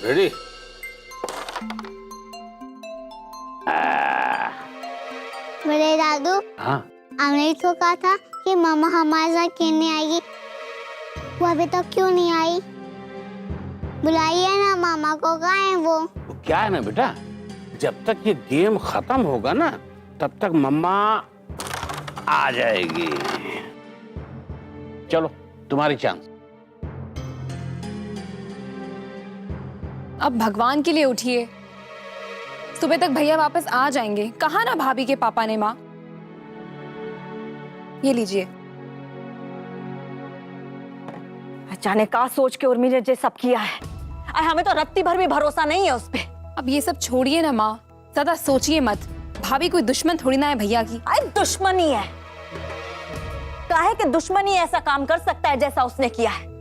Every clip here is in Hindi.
रेडी? बड़े दादू, हाँ हमने तो कहा था कि मामा हमारे साथ खेलने आएगी, वो अभी तक क्यों नहीं आई? बुलाइए ना मामा को, कहाँ है वो? तो क्या है ना बेटा, जब तक ये गेम खत्म होगा ना तब तक मम्मा आ जाएगी। चलो तुम्हारी चांस। अब भगवान के लिए उठिए, सुबह तक भैया वापस आ जाएंगे। कहा ना भाभी के पापा ने। माँ ये लीजिए। जाने का सोच के उर्मी ने जो सब किया है, हमें तो रत्ती भर भी भरोसा नहीं है उस पे। अब ये सब छोड़िए ना माँ, ज्यादा सोचिए मत। भाभी कोई दुश्मन थोड़ी ना है भैया की। अरे दुश्मनी है, काहे कि दुश्मनी ऐसा काम कर सकता है जैसा उसने किया है।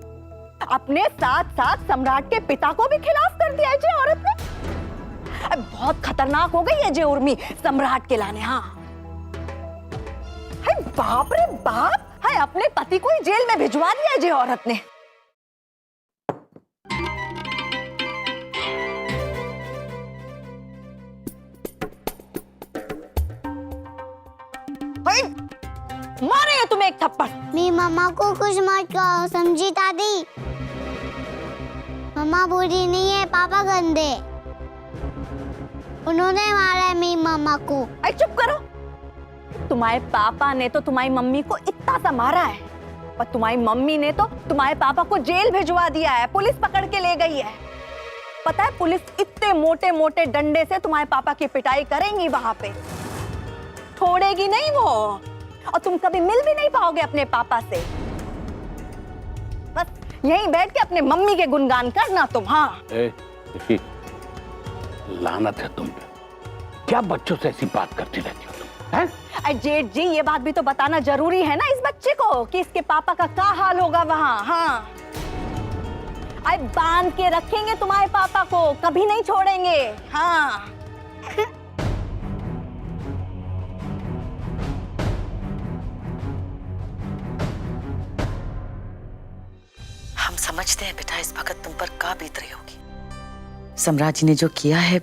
अपने साथ साथ सम्राट के पिता को भी खिलाफ कर दिया है जी औरत ने। अब बहुत खतरनाक हो गई है जी उर्मी सम्राट के लाने। हाँ हाय बाप रे बाप, हाय अपने पति को ही जेल में भिजवा दिया है जी औरत ने। मारे है तुम्हें एक थप्पड़। मेरी मम्मा को कुछ मत कहो, समझी दादी? मम्मा बुरी नहीं है, पापा गंदे, उन्होंने मारा है मेरी मम्मा को। अरे चुप करो, तुम्हारे पापा ने तो तुम्हारी मम्मी को इतना सा मारा है, पर तुम्हारी मम्मी ने तो तुम्हारे पापा को जेल भिजवा दिया है, पुलिस पकड़ के ले गई है। पता है पुलिस इतने मोटे मोटे डंडे से तुम्हारे पापा की पिटाई करेंगी वहां पे, छोड़ेगी नहीं वो, और तुम कभी मिल भी नहीं पाओगे अपने पापा से। बस यहीं बैठ के अपने मम्मी के गुणगान करना तुम। हाँ लानत है तुम पे, क्या बच्चों से ऐसी बात करती रहती हो तुम? हैं? अरे जेठ जी ये बात भी तो बताना जरूरी है ना इस बच्चे को कि इसके पापा का क्या हाल होगा वहाँ। हाँ अरे बांध के रखेंगे तुम्हारे पापा को, कभी नहीं छोड़ेंगे। हाँ हम समझते हैं बेटा इस वक्त तुम पर क्या बीत रही होगी। सम्राट जी ने जो किया है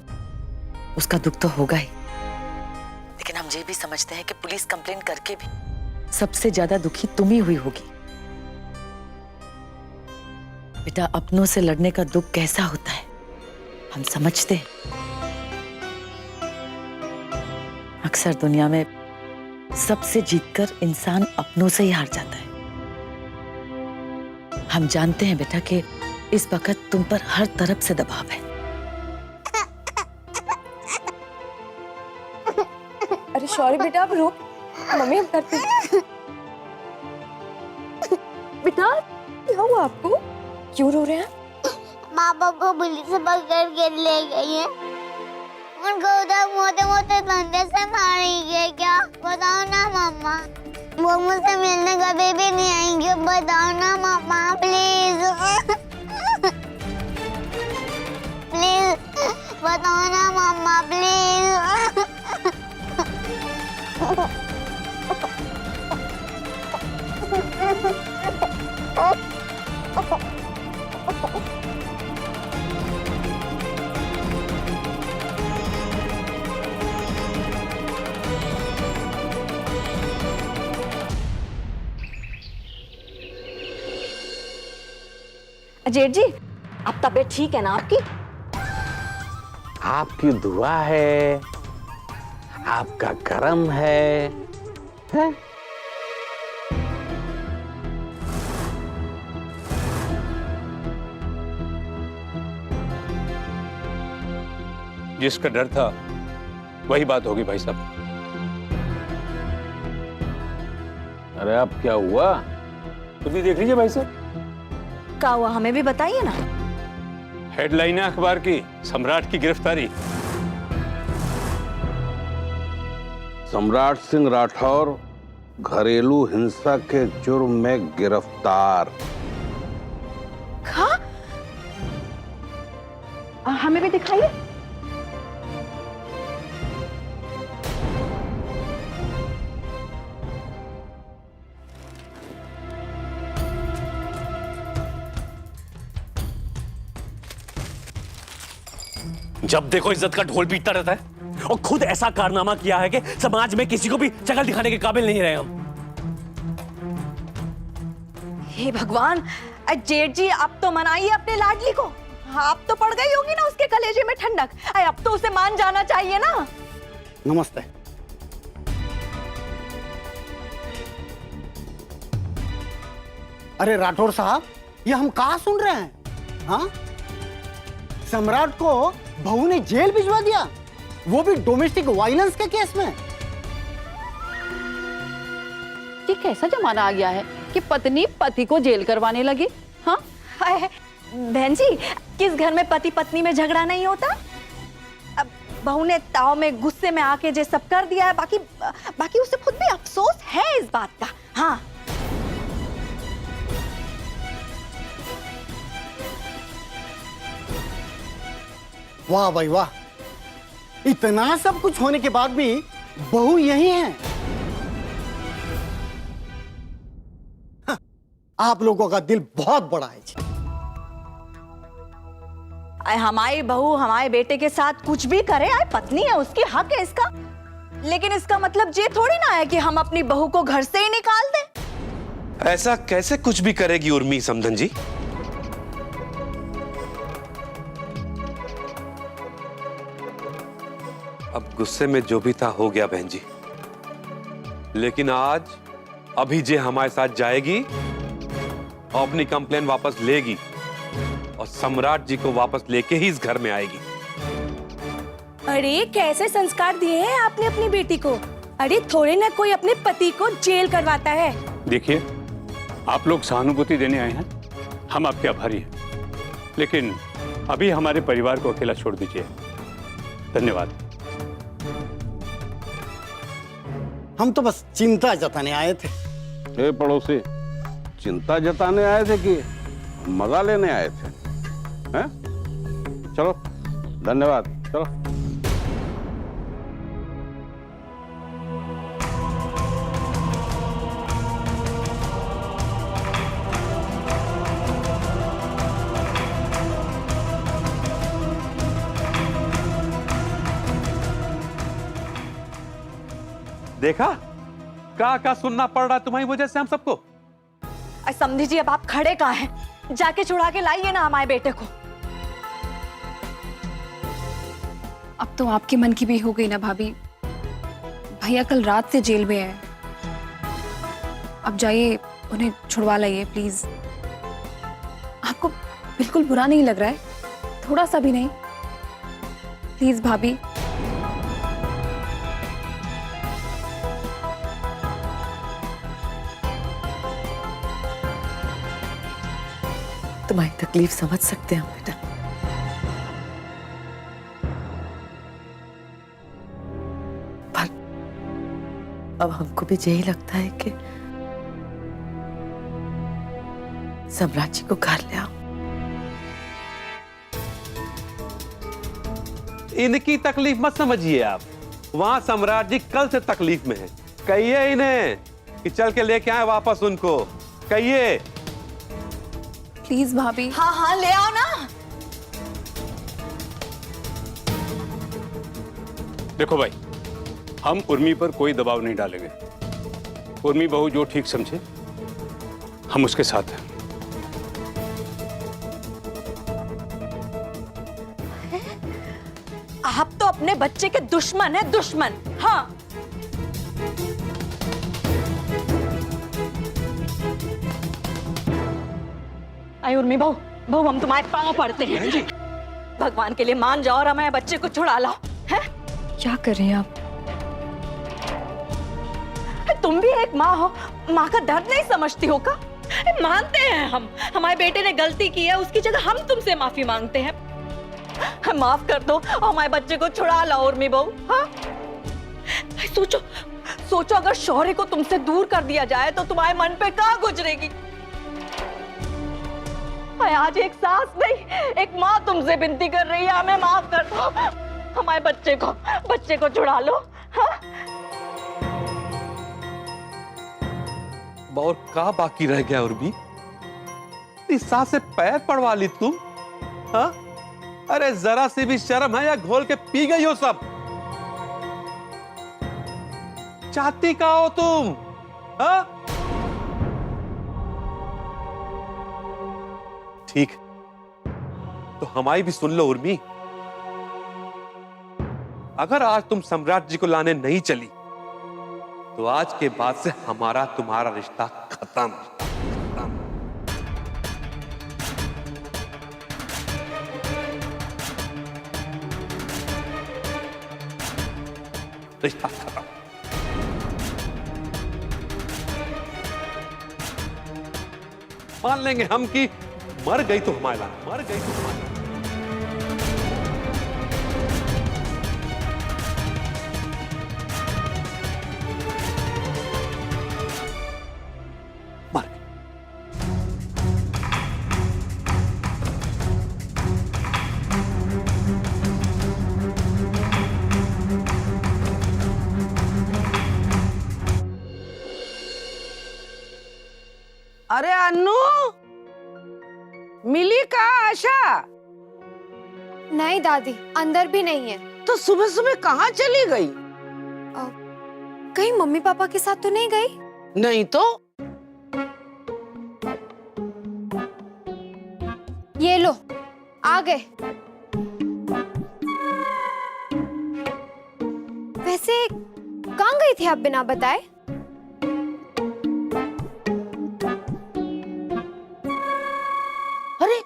उसका दुख तो होगा ही, लेकिन हम ये भी समझते हैं कि पुलिस कंप्लेंट करके भी सबसे ज्यादा दुखी तुम ही हुई होगी। बेटा अपनों से लड़ने का दुख कैसा होता है हम समझते हैं। अक्सर दुनिया में सबसे जीतकर इंसान अपनों से ही हार जाता है। हम जानते हैं बेटा कि इस वक्त तुम पर हर तरफ से दबाव है। अरे सॉरी बेटा, अब रो, मम्मी हम करते हैं। बेटा क्या हुआ आपको, क्यों रो रहे हैं? पापा को पुलिस पकड़ के ले गई है, उनको उधर मोटे मोटे डंडे से मारेंगे है क्या? बताओ ना मम्मा, वो मुझसे मिलने कभी भी नहीं आएंगे, बताओ ना मम्मा प्लीज। प्लीज बताओ ना मम्मा प्लीज। जेठ जी अब तबीयत ठीक है ना आपकी? आपकी दुआ है, आपका करम है, हैं? जिसका डर था वही बात होगी भाई साहब। अरे अब क्या हुआ? खुद ही देख लीजिए भाई साहब। क्या हुआ हमें भी बताइए ना। हेडलाइन है अखबार की, सम्राट की गिरफ्तारी। सम्राट सिंह राठौर घरेलू हिंसा के जुर्म में गिरफ्तार। हमें भी दिखाइए। जब देखो इज्जत का ढोल पीटता रहता है और खुद ऐसा कारनामा किया है कि समाज में किसी को भी शक्ल दिखाने के काबिल नहीं रहे हम। हे भगवान, जेठ जी आप तो मनाइए अपने लाडली को। आप तो पड़ गई होगी ना उसके कलेजे में ठंडक। अब तो उसे मान जाना चाहिए ना। नमस्ते। अरे राठौर साहब, ये हम कहाँ सुन रहे हैं? हाँ, सम्राट को बहू ने जेल भिजवा दिया, वो भी डोमेस्टिक वायलेंस के केस में। ये कैसा जमाना आ गया है कि पत्नी पति को जेल करवाने लगी? हाँ बहन जी, किस घर में पति पत्नी में झगड़ा नहीं होता? अब बहू ने ताव में गुस्से में आके जे सब कर दिया है, बाकी उसे खुद भी अफसोस है इस बात का। हाँ, वाह भाई वाह, इतना सब कुछ होने के बाद भी बहू यही है। हाँ, आप लोगों का दिल बहुत बड़ा है जी। हमारी बहू हमारे बेटे के साथ कुछ भी करे, आए पत्नी है उसकी, हक है इसका। लेकिन इसका मतलब ये थोड़ी ना है कि हम अपनी बहू को घर से ही निकाल दें। ऐसा कैसे कुछ भी करेगी उर्मी समधन जी? अब गुस्से में जो भी था हो गया बहन जी, लेकिन आज अभी जे हमारे साथ जाएगी और अपनी कंप्लेन वापस लेगी और सम्राट जी को वापस लेके ही इस घर में आएगी। अरे कैसे संस्कार दिए हैं आपने अपनी बेटी को? अरे थोड़े ना कोई अपने पति को जेल करवाता है। देखिए, आप लोग सहानुभूति देने आए हैं, हम आपके आभारी हैं, लेकिन अभी हमारे परिवार को अकेला छोड़ दीजिए। धन्यवाद। हम तो बस चिंता जताने आए थे। ए पड़ोसी, चिंता जताने आए थे कि मजा लेने आए थे? हैं? चलो, धन्यवाद, चलो। देखा, का सुनना पड़ रहा तुम्हारी वजह से हम सबको। समझी जी, अब आप खड़े कहाँ हैं? जाके छुड़ा के लाइए ना हमारे बेटे को। अब तो आपके मन की भी हो गई ना भाभी। भैया कल रात से जेल में है, अब जाइए उन्हें छुड़वा लाइए प्लीज। आपको बिल्कुल बुरा नहीं लग रहा है? थोड़ा सा भी नहीं? प्लीज भाभी। तुम्हारी तकलीफ समझ सकते हैं हम बेटा। पर अब हमको भी यही लगता है कि सम्राट जी को घर ले आओ। इनकी तकलीफ मत समझिए आप, वहां सम्राट जी कल से तकलीफ में हैं। कहिए इन्हें कि चल के लेके आए वापस उनको, कहिए। प्लीज भाभी। हाँ हाँ, ले आओ ना। देखो भाई, हम उर्मी पर कोई दबाव नहीं डालेंगे। उर्मी बहू जो ठीक समझे, हम उसके साथ हैं। आप तो अपने बच्चे के दुश्मन है, दुश्मन। हाँ, आई उर्मी बहू, बहू हम तुम्हारे पांव पड़ते हैं। भगवान के लिए मान जाओ और हमारे बच्चे को छुड़ा लाओ। हैं? क्या कर रही हैं आप? तुम भी एक माँ हो, माँ का दर्द नहीं समझती हो का? मानते हैं हम, हमारे बेटे ने गलती की है, उसकी जगह हम तुमसे माफी मांगते हैं। माफ कर दो और हमारे बच्चे को छुड़ा लाओ उर्मी बहू। हाँ? सोचो सोचो, अगर शौर्य को तुमसे दूर कर दिया जाए तो तुम्हारे मन पे क्या गुजरेगी? आज एक सास नहीं, एक माँ तुमसे विनती कर रही है, हमें माफ कर दो, हमारे बच्चे को छुड़ा लो। हाँ? और का बाकी रह गया उर्मी? इस सास से पैर पड़वा ली तुम? हाँ? अरे जरा सी भी शर्म है या घोल के पी गई हो सब? चाहती का हो तुम? हाँ? ठीक, तो हमारी भी सुन लो उर्मी। अगर आज तुम सम्राट जी को लाने नहीं चली तो आज के बाद से हमारा तुम्हारा रिश्ता खत्म। रिश्ता खत्म। मान लेंगे हम कि मर गई तो हमारा, मर गई तो हमारा। मर गई। अरे अन्नू, मिली का आशा? नहीं दादी, अंदर भी नहीं है। तो सुबह सुबह कहाँ चली गई? कहीं मम्मी पापा के साथ तो नहीं गई? नहीं तो। ये लो, आ गए। वैसे कहाँ गई थी आप बिना बताए? अरे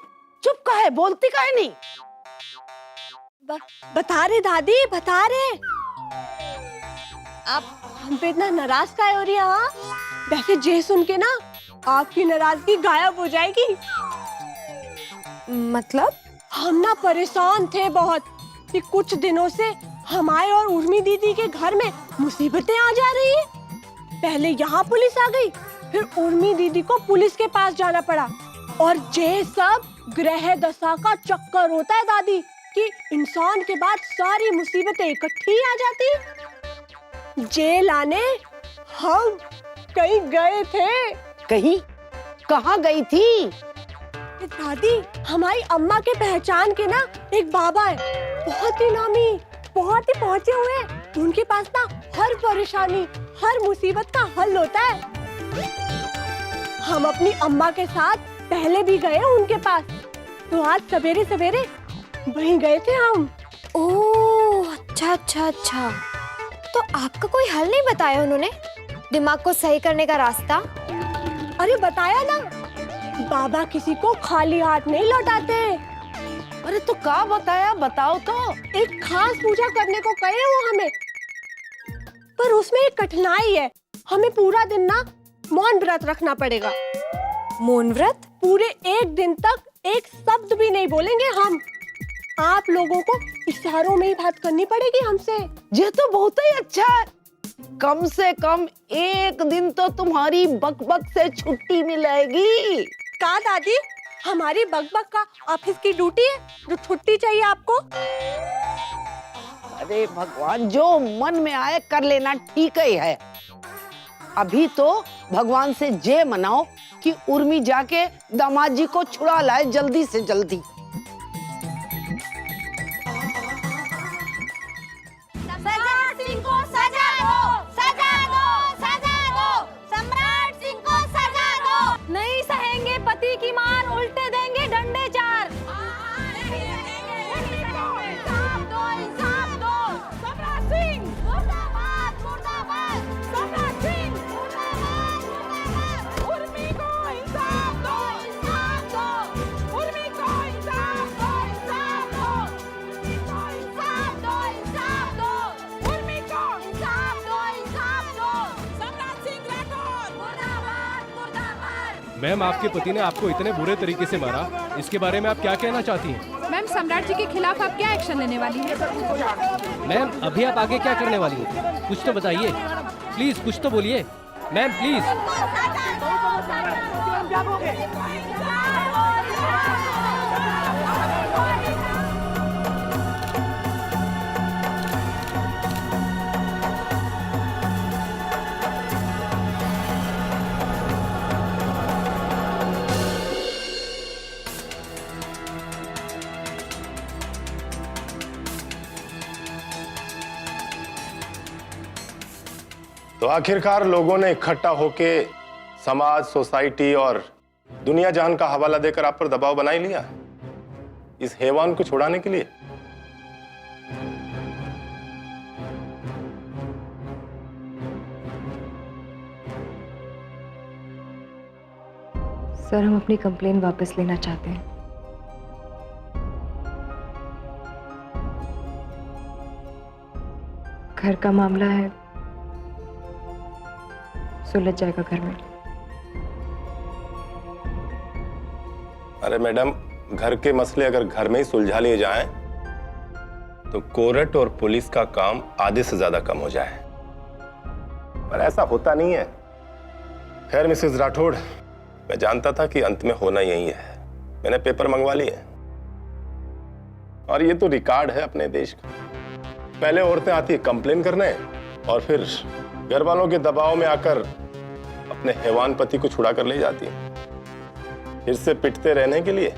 चुप का है, बोलती का है नहीं? बता रहे दादी, बता रहे। आप हम पे इतना नाराज का हो रही है? हाँ, वैसे जे सुन के ना आपकी नाराजगी गायब हो जाएगी। मतलब? हम ना परेशान थे बहुत कि कुछ दिनों से हमारे और उर्मी दीदी के घर में मुसीबतें आ जा रही है। पहले यहाँ पुलिस आ गई, फिर उर्मी दीदी को पुलिस के पास जाना पड़ा। और ये सब ग्रह दशा का चक्कर होता है दादी, कि इंसान के बाद सारी मुसीबतें इकट्ठी आ जाती। जेल आने हम कहीं गए थे। कहीं? कहाँ गई थी? दादी, हमारी अम्मा के पहचान के ना एक बाबा है, बहुत ही नामी, बहुत ही पहुंचे हुए हैं। उनके पास ना हर परेशानी, हर मुसीबत का हल होता है। हम अपनी अम्मा के साथ पहले भी गए उनके पास, तो आज सवेरे सवेरे वहीं गए थे हम। ओह, अच्छा अच्छा अच्छा। तो आपका कोई हल नहीं बताया उन्होंने, दिमाग को सही करने का रास्ता? अरे बताया ना, बाबा किसी को खाली हाथ नहीं लौटाते। अरे तो क्या बताया, बताओ तो। एक खास पूजा करने को कहे वो हमें, पर उसमें एक कठिनाई है। हमें पूरा दिन ना मौन व्रत रखना पड़ेगा। मौन व्रत? पूरे एक दिन तक एक शब्द भी नहीं बोलेंगे हम। आप लोगों को इशारों में ही बात करनी पड़ेगी हमसे। ये तो बहुत ही अच्छा है। कम से कम एक दिन तो तुम्हारी बकबक से छुट्टी मिलेगी। का दादी, हमारी बकबक का ऑफिस की ड्यूटी है जो छुट्टी चाहिए आपको? अरे भगवान, जो मन में आए कर लेना ठीक ही है। अभी तो भगवान से जे मनाओ कि उर्मी जाके दामाद जी को छुड़ा लाए जल्दी से जल्दी। सम्राट सिंह को सजा दो, सजा दो, सजा दो। सम्राट सिंह को सजा दो। नहीं सहेंगे पति की मार, उल्टे देंगे डंडे चार। इंसाफ दो, इंसाफ दो। सम्राट सिंह मुर्दाबाद, मुर्दाबाद। सम्राट सिंह मुर्दाबाद, मुर्दाबाद। उर्मी को इंसाफ दो, इंसाफ दो। उर्मी को इंसाफ दो, इंसाफ दो। उर्मी को इंसाफ दो, इंसाफ दो। उर्मी को इंसाफ दो, इंसाफ दो। सम्राट सिंह राठौर मुर्दाबाद, मुर्दाबाद। मैम, आपके पति ने आपको इतने बुरे तरीके से मारा, इसके बारे में आप क्या कहना चाहती हैं? मैम, सम्राट जी के खिलाफ आप क्या एक्शन लेने वाली है? मैम, अभी आप आगे क्या करने वाली हैं? कुछ तो बताइए प्लीज, कुछ तो बोलिए मैम प्लीज। तो आखिरकार लोगों ने इकट्ठा होके समाज, सोसाइटी और दुनिया जहान का हवाला देकर आप पर दबाव बना ही लिया इस हैवान को छुड़ाने के लिए। सर, हम अपनी कंप्लेन वापस लेना चाहते हैं। घर का मामला है, सुलझ जाएगा घर में। अरे मैडम, घर के मसले अगर घर में ही सुलझा लिए जाएं, तो कोर्ट और पुलिस का काम आधे से ज्यादा कम हो जाए, पर ऐसा होता नहीं है। खैर मिसेस राठौड़, मैं जानता था कि अंत में होना यही है। मैंने पेपर मंगवा लिए और ये तो रिकॉर्ड है अपने देश का। पहले औरतें आती है कंप्लेन करने और फिर घर वालों के दबाव में आकर अपने हैवान पति को छुड़ा कर ले जाती है, फिर से पिटते रहने के लिए।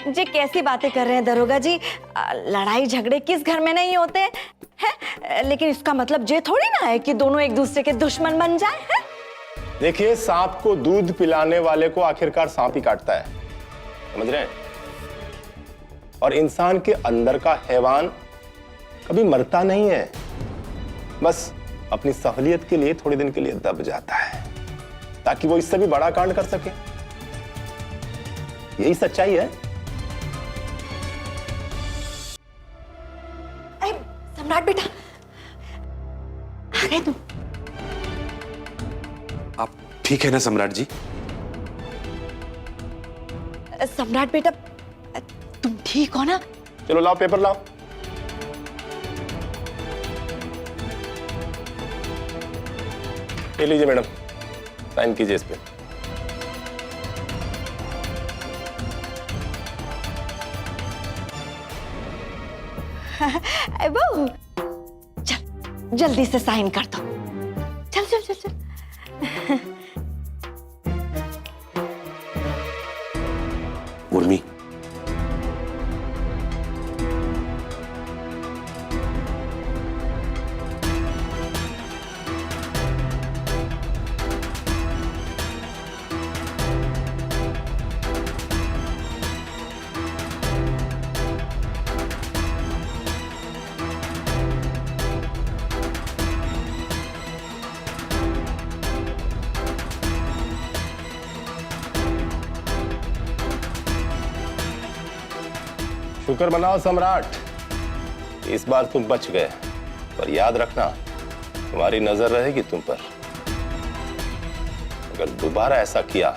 जी कैसी बातें कर रहे हैं दरोगा जी, लड़ाई झगड़े किस घर में नहीं होते हैं? लेकिन इसका मतलब ये थोड़ी ना है कि दोनों एक दूसरे के दुश्मन बन जाए हैं? देखिए, सांप को दूध पिलाने वाले को आखिरकार सांप ही काटता है, समझ रहे हैं? और इंसान के अंदर का हैवान कभी मरता नहीं है, बस अपनी सहूलियत के लिए थोड़ी दिन के लिए दब जाता है ताकि वो इससे भी बड़ा कांड कर सके। यही सच्चाई है। सम्राट बेटा, आ गए तुम? आप ठीक है ना सम्राट जी? सम्राट बेटा, तुम ठीक हो ना? चलो लाओ पेपर लाओ। ले लीजिए मैडम, साइन कीजिए इस पे। बहू, चल जल्दी से साइन कर दो। चल चल चल चल। उर्मी, शुक्र मनाओ सम्राट, इस बार तुम बच गए, पर याद रखना तुम्हारी नजर रहेगी तुम पर। अगर दोबारा ऐसा किया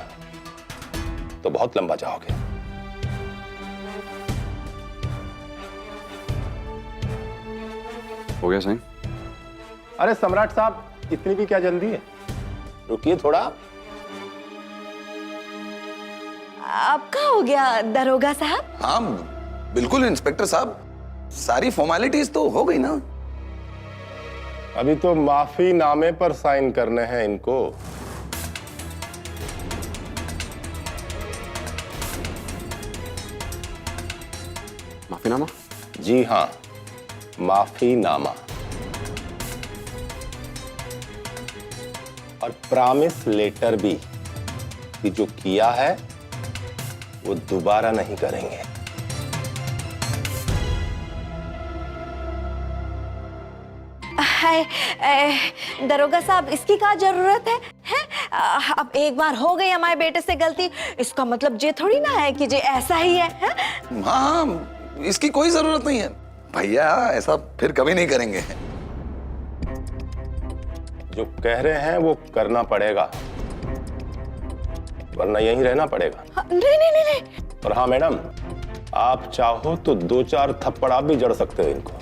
तो बहुत लंबा जाओगे। हो गया साईं? अरे सम्राट साहब, इतनी भी क्या जल्दी है? रुकिए थोड़ा। आपका हो गया दरोगा साहब? हाँ बिल्कुल इंस्पेक्टर साहब, सारी फॉर्मेलिटीज तो हो गई ना। अभी तो माफी नामे पर साइन करने हैं इनको। माफीनामा? जी हाँ, माफीनामा और प्रॉमिस लेटर भी कि जो किया है वो दोबारा नहीं करेंगे। हाय दरोगा साहब, इसकी क्या जरूरत है? अब एक बार हो गई हमारे बेटे से गलती, इसका मतलब ये थोड़ी ना है कि ये ऐसा ही है? हाँ, इसकी कोई जरूरत नहीं है भैया, ऐसा फिर कभी नहीं करेंगे। जो कह रहे हैं वो करना पड़ेगा, वरना यहीं रहना पड़ेगा। नहीं नहीं नहीं नहीं। और हाँ मैडम, आप चाहो तो 2-4 थप्पड़ आप भी जड़ सकते हो इनको।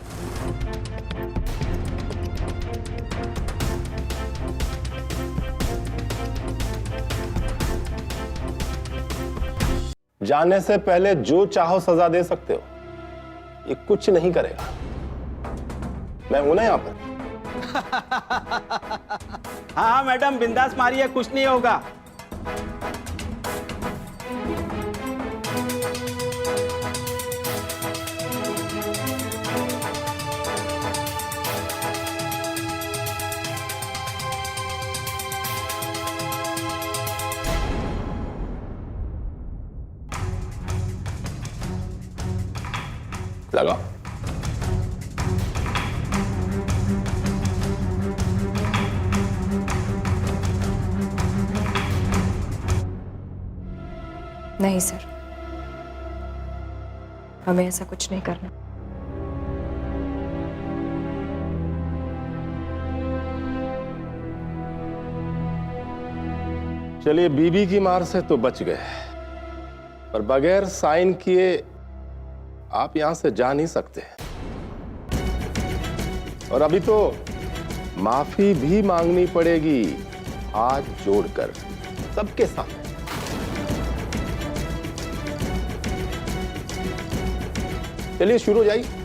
जाने से पहले जो चाहो सजा दे सकते हो, ये कुछ नहीं करेगा। मैं हूं ना यहां पर। हाँ मैडम, बिंदास मारिए, कुछ नहीं होगा। लगाओ। नहीं सर, हमें ऐसा कुछ नहीं करना। चलिए, बीबी की मार से तो बच गए, पर बगैर साइन किए आप यहां से जा नहीं सकते। और अभी तो माफी भी मांगनी पड़ेगी, हाथ जोड़कर सबके सामने। चलिए शुरू हो जाइए।